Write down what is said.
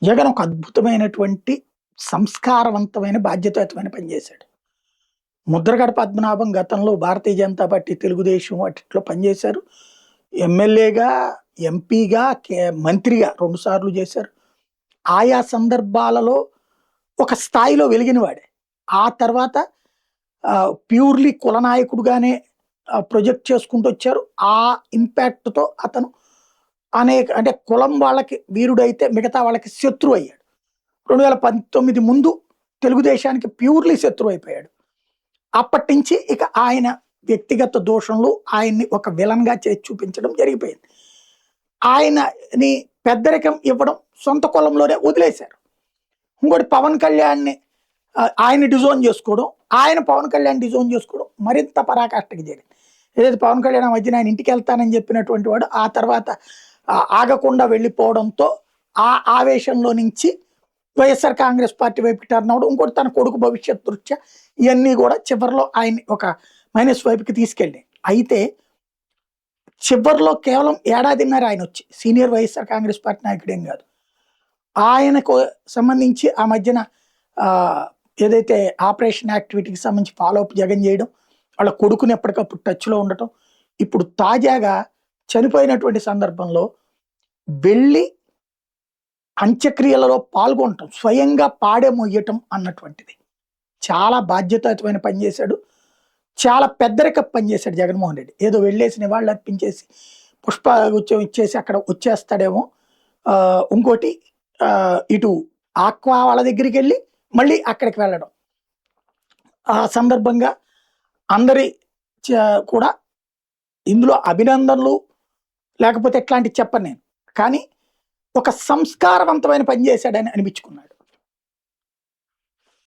జగన్ ఒక అద్భుతమైనటువంటి సంస్కారవంతమైన, బాధ్యతాయుతమైన పని చేశాడు. ముద్రగడ పద్మనాభం గతంలో భారతీయ జనతా పార్టీ, తెలుగుదేశం వాటిట్లో పనిచేశారు. ఎమ్మెల్యేగా, ఎంపీగా, మంత్రిగా 2 సార్లు చేశారు. ఆయా సందర్భాలలో ఒక స్థాయిలో వెలిగిన వాడే. ఆ తర్వాత ప్యూర్‌లీ కుల నాయకుడుగానే ప్రొజెక్ట్ చేసుకుంటూ వచ్చారు. ఆ ఇంపాక్ట్‌తో అతను అంటే కులం వాళ్ళకి వీరుడైతే మిగతా వాళ్ళకి శత్రువయ్యాడు. 2019 ముందు తెలుగుదేశానికి ప్యూర్‌లీ శత్రువైపోయాడు. అప్పటినుంచి ఇక ఆయన వ్యక్తిగత దోషంలు ఆయన్ని ఒక విలన్‌గా చేసి చూపించడం జరిగిపోయింది. ఆయనని పెద్దరికం ఇవ్వడం సొంత కులంలోనే వదిలేశారు. ఇంకోటి పవన్ కళ్యాణ్‌ని ఆయన డిజోన్ చేసుకోవడం, ఆయన పవన్ కళ్యాణ్ డిజోన్ చేసుకోవడం మరింత పరాకాష్ఠకి చేరింది. ఏదైతే పవన్ కళ్యాణ్ ఆ మధ్యన ఆయన ఇంటికెళ్తానని చెప్పినటువంటి వాడు ఆ తర్వాత ఆగకుండా వెళ్ళిపోవడంతో ఆ ఆవేశంలో నుంచి వైఎస్ఆర్ కాంగ్రెస్ పార్టీ వైపుకి టర్న్ అవ్వడం, ఇంకోటి తన కొడుకు భవిష్యత్ దృష్ట్యా ఇవన్నీ కూడా చివరిలో ఆయన్ని ఒక మైనస్ వైపుకి తీసుకెళ్ళాయి. అయితే చివరిలో కేవలం ఏడాదిన్నర ఆయన వచ్చి సీనియర్ వైఎస్ఆర్ కాంగ్రెస్ పార్టీ నాయకుడేం కాదు. ఆయనకు సంబంధించి ఆ మధ్యన ఏదైతే ఆపరేషన్ యాక్టివిటీకి సంబంధించి ఫాలోఅప్ జగన్ చేయడం, వాళ్ళ కొడుకుని ఎప్పటికప్పుడు టచ్లో ఉండటం, ఇప్పుడు తాజాగా చనిపోయినటువంటి సందర్భంలో వెళ్ళి అంత్యక్రియలలో పాల్గొనటం, స్వయంగా పాడే మొయ్యటం అన్నటువంటిది చాలా బాధ్యతాయుతమైన పని చేశాడు. చాలా పెద్దరిక పని చేశాడు జగన్మోహన్ రెడ్డి. ఏదో వెళ్ళేసి నివాళులు అర్పించేసి పుష్పగుచ్చం ఇచ్చేసి అక్కడ వచ్చేస్తాడేమో. ఇంకోటి ఇటు ఆక్వా వాళ్ళ దగ్గరికి వెళ్ళి మళ్ళీ అక్కడికి వెళ్ళడం. ఆ సందర్భంగా అందరి కూడా ఇందులో అభినందనలు లేకపోతే ఎట్లాంటివి చెప్పను నేను. కానీ ఒక సంస్కారవంతమైన పని చేశాడని అనిపించుకున్నాడు.